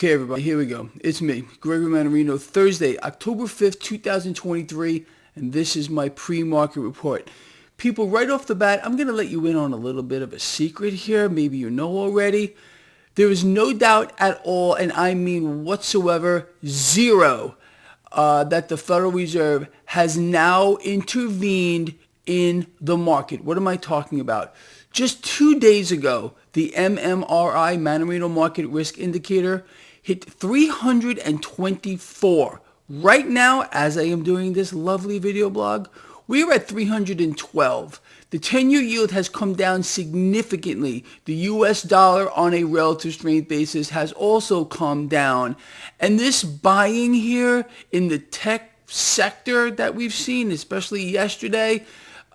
Okay, everybody, here we go. It's me, Gregory Mannarino, Thursday, October 5th, 2023, and this is my pre-market report. People, right off the bat, I'm going to let you in on a little bit of a secret here. Maybe you know already. There is no doubt at all, and I mean whatsoever, zero, that the Federal Reserve has now intervened in the market. What am I talking about? Just 2 days ago, the MMRI, Mannarino Market Risk Indicator, hit 324. Right now, as I am doing this lovely video blog, we are at 312. The 10-year yield has come down significantly. The US dollar on a relative strength basis has also come down. And this buying here in the tech sector that we've seen, especially yesterday,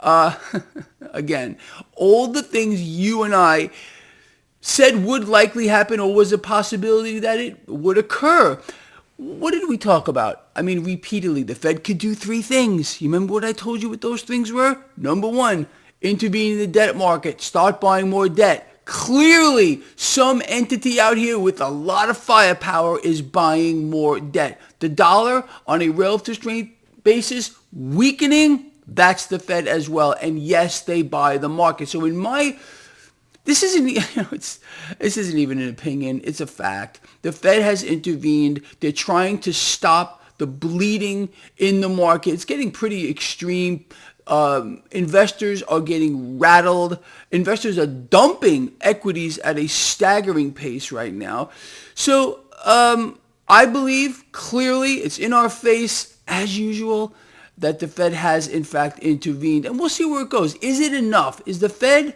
again, all the things you and I said would likely happen or was a possibility that it would occur. What did we talk about? I mean, repeatedly, the Fed could do three things. You remember what I told you what those things were? Number one, intervene in the debt market, start buying more debt. Clearly, some entity out here with a lot of firepower is buying more debt. The dollar on a relative strength basis weakening, that's the Fed as well. And yes, they buy the market. So this isn't even an opinion. It's a fact. The Fed has intervened. They're trying to stop the bleeding in the market. It's getting pretty extreme. Investors are getting rattled. Investors are dumping equities at a staggering pace right now. So I believe clearly it's in our face as usual that the Fed has in fact intervened. And we'll see where it goes. Is it enough? Is the Fed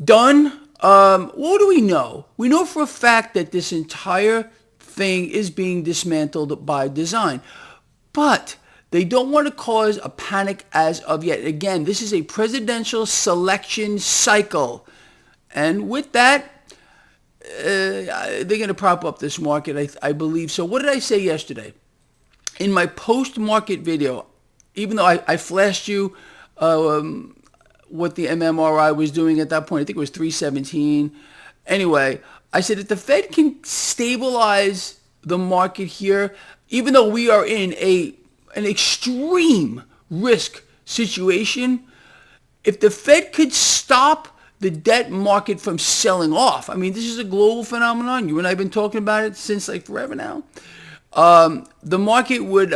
done? What do we know? We know for a fact that this entire thing is being dismantled by design. But they don't want to cause a panic as of yet. Again, this is a presidential selection cycle. And with that, they're going to prop up this market, I believe. So what did I say yesterday? In my post-market video, even though I flashed you what the MMRI was doing at that point, I think it was 317. Anyway, I said if the Fed can stabilize the market here, even though we are in an extreme risk situation, if the Fed could stop the debt market from selling off, I mean, this is a global phenomenon. You and I have been talking about it since like forever now. The market would,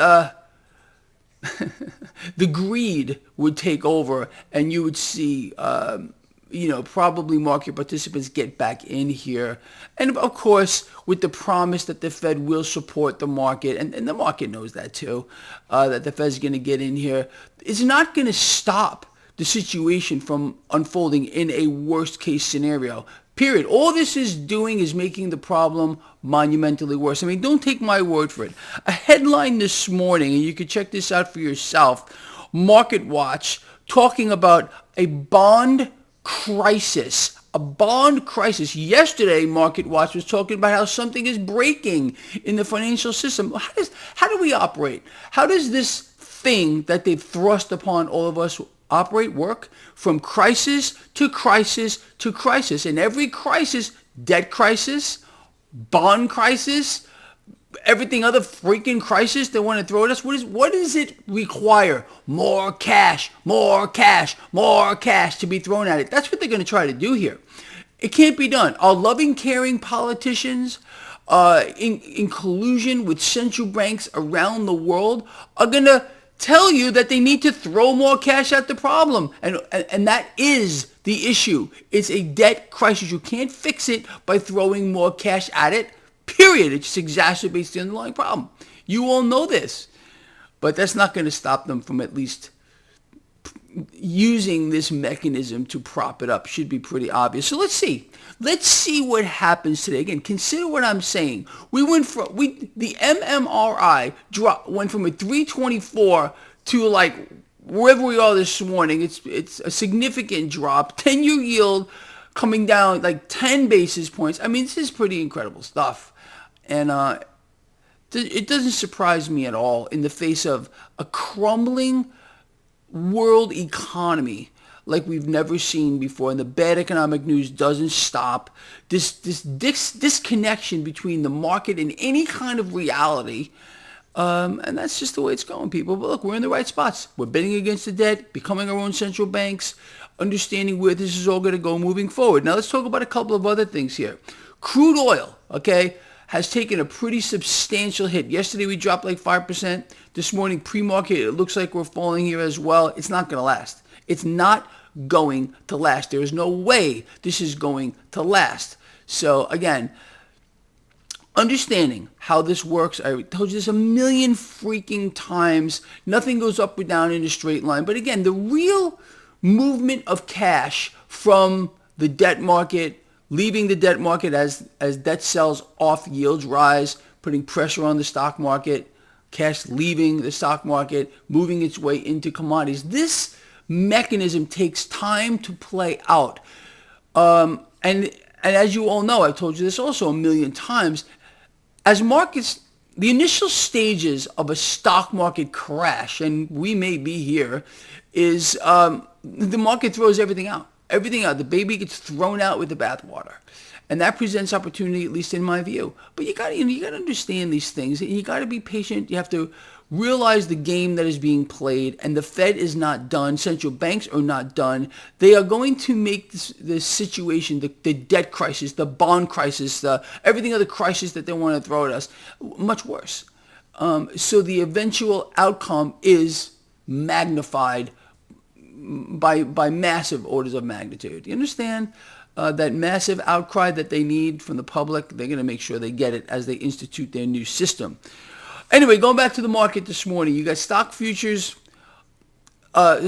the greed would take over, and you would see, probably market participants get back in here. And of course, with the promise that the Fed will support the market, and the market knows that too, that the Fed's going to get in here, it's not going to stop the situation from unfolding in a worst case scenario. Period. All this is doing is making the problem monumentally worse. I mean, don't take my word for it. A headline this morning, and you can check this out for yourself, Market Watch, talking about a bond crisis. A bond crisis. Yesterday, Market Watch was talking about how something is breaking in the financial system. How do we operate? How does this thing that they've thrust upon all of us work? From crisis to crisis to crisis. And every crisis, debt crisis, bond crisis, everything other freaking crisis they want to throw at us, what does it require? More cash, more cash, more cash to be thrown at it. That's what they're going to try to do here. It can't be done. Our loving, caring politicians, in collusion with central banks around the world, are going to tell you that they need to throw more cash at the problem. And that is the issue. It's a debt crisis. You can't fix it by throwing more cash at it, period. It just exacerbates the underlying problem. You all know this. But that's not going to stop them from at least using this mechanism to prop it up. Should be pretty obvious. So let's see. Let's see what happens today. Again, consider what I'm saying. The MMRI went from a 324 to like wherever we are this morning. It's a significant drop. 10-year yield coming down like 10 basis points. I mean, this is pretty incredible stuff. And it doesn't surprise me at all in the face of a crumbling world economy. like we've never seen before, and the bad economic news doesn't stop. This disconnection between the market and any kind of reality, and that's just the way it's going, people. But look, we're in the right spots. We're bidding against the debt, becoming our own central banks, understanding where this is all going to go moving forward. Now let's talk about a couple of other things here. Crude oil, okay, has taken a pretty substantial hit. Yesterday we dropped like 5%. This morning pre-market, it looks like we're falling here as well. It's not going to last. It's not going to last. There is no way this is going to last. So again, understanding how this works, I told you this a million freaking times. Nothing goes up or down in a straight line. But again, the real movement of cash from the debt market, leaving the debt market as debt sells off, yields rise, putting pressure on the stock market, cash leaving the stock market, moving its way into commodities. This mechanism takes time to play out. And as you all know, I've told you this also a million times, as markets, the initial stages of a stock market crash, and we may be here, is the market throws everything out. Everything out. The baby gets thrown out with the bathwater. And that presents opportunity, at least in my view. But you gotta understand these things. And you gotta be patient. You have to realize the game that is being played. And the Fed is not done. Central banks are not done. They are going to make this situation, the debt crisis, the bond crisis, everything other crisis that they want to throw at us, much worse. So the eventual outcome is magnified by massive orders of magnitude. You understand? That massive outcry that they need from the public, they're going to make sure they get it as they institute their new system. Anyway, going back to the market this morning, you got stock futures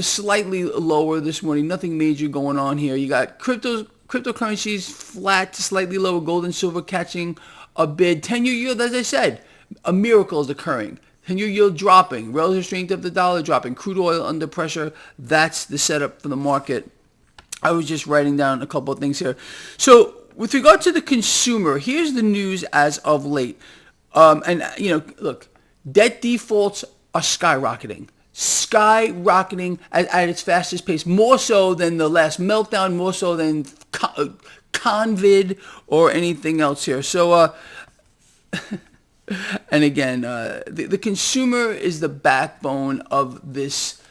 slightly lower this morning. Nothing major going on here. You got cryptocurrencies flat to slightly lower. Gold and silver catching a bid. 10-year yield, as I said, a miracle is occurring. 10-year yield dropping. Relative strength of the dollar dropping. Crude oil under pressure. That's the setup for the market. I was just writing down a couple of things here. So with regard to the consumer, here's the news as of late. Look, debt defaults are skyrocketing at its fastest pace, more so than the last meltdown, more so than COVID or anything else here. So, and again, the consumer is the backbone of this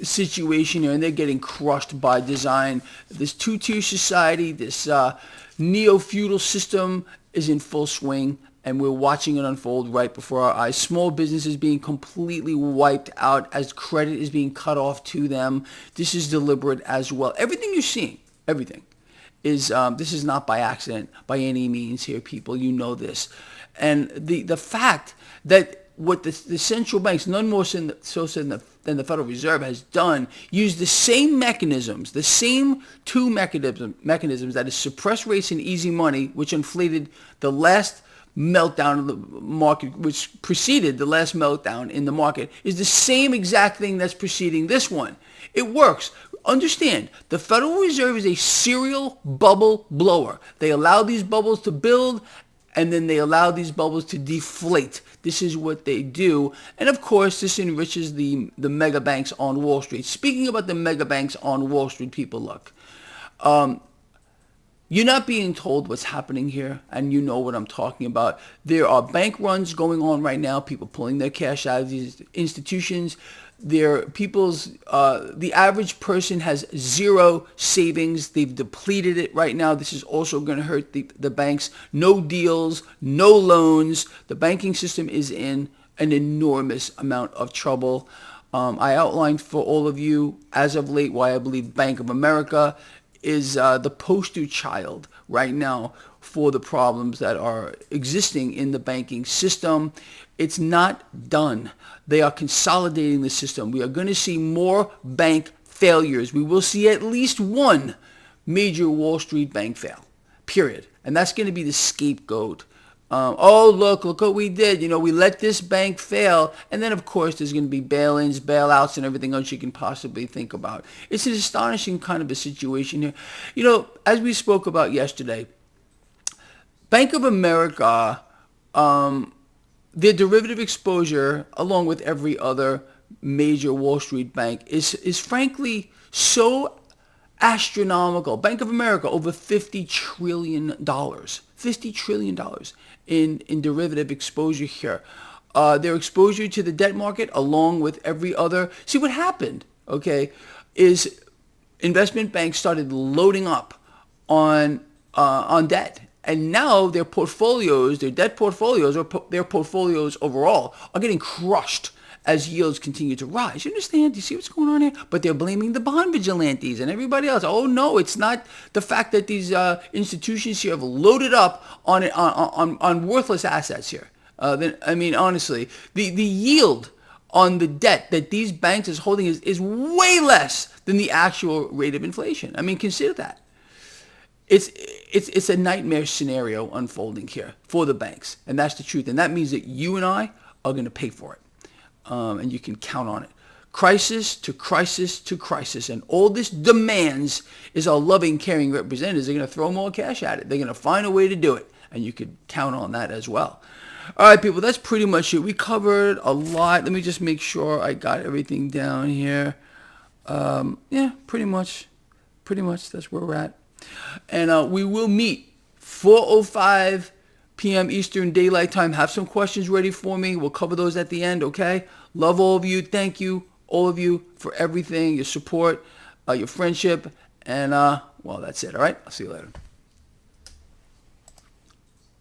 situation here, and they're getting crushed by design. This two-tier society, this neo-feudal system is in full swing, and we're watching it unfold right before our eyes. Small businesses being completely wiped out as credit is being cut off to them. This is deliberate as well. Everything you're seeing, everything, is this is not by accident by any means here, people. You know this. And the fact that what the central banks, none more so than the Federal Reserve, has done, use the same mechanisms, the same two mechanisms, that is suppress rates and easy money, which inflated the last meltdown of the market, which preceded the last meltdown in the market, is the same exact thing that's preceding this one. It works. Understand, the Federal Reserve is a serial bubble blower. They allow these bubbles to build, and then they allow these bubbles to deflate. This is what they do. And of course, this enriches the mega banks on Wall Street. Speaking about the mega banks on Wall Street, people, look. You're not being told what's happening here, and you know what I'm talking about. There are bank runs going on right now, people pulling their cash out of these institutions. The average person has zero savings. They've depleted it right now. This is also going to hurt the banks. No deals, no loans. The banking system is in an enormous amount of trouble. I outlined for all of you as of late why I believe Bank of America is the poster child right now for the problems that are existing in the banking system. It's not done. They are consolidating the system. We are going to see more bank failures. We will see at least one major Wall Street bank fail, period. And that's going to be the scapegoat. Look what we did. We let this bank fail. And then, of course, there's going to be bail-ins, bailouts, and everything else you can possibly think about. It's an astonishing kind of a situation here. As we spoke about yesterday, Bank of America, their derivative exposure, along with every other major Wall Street bank is frankly so astronomical. Bank of America, over $50 trillion. $50 trillion in derivative exposure here. Their exposure to the debt market, along with every other. See, what happened, okay, is investment banks started loading up on debt. And now their portfolios, their debt portfolios, or their portfolios overall, are getting crushed as yields continue to rise. You understand? Do you see what's going on here? But they're blaming the bond vigilantes and everybody else. Oh no, it's not the fact that these institutions here have loaded up on worthless assets here. I mean, honestly, the yield on the debt that these banks is holding is way less than the actual rate of inflation. I mean, consider that. It's a nightmare scenario unfolding here for the banks, and that's the truth. And that means that you and I are going to pay for it, and you can count on it. Crisis to crisis to crisis, and all this demands is our loving, caring representatives. They're going to throw more cash at it. They're going to find a way to do it, and you could count on that as well. All right, people, that's pretty much it. We covered a lot. Let me just make sure I got everything down here. Yeah, pretty much that's where we're at. And we will meet 4:05 p.m. Eastern Daylight Time. Have some questions ready for me. We'll cover those at the end, okay? Love all of you. Thank you, all of you, for everything, your support, your friendship. And, well, that's it, all right? I'll see you later.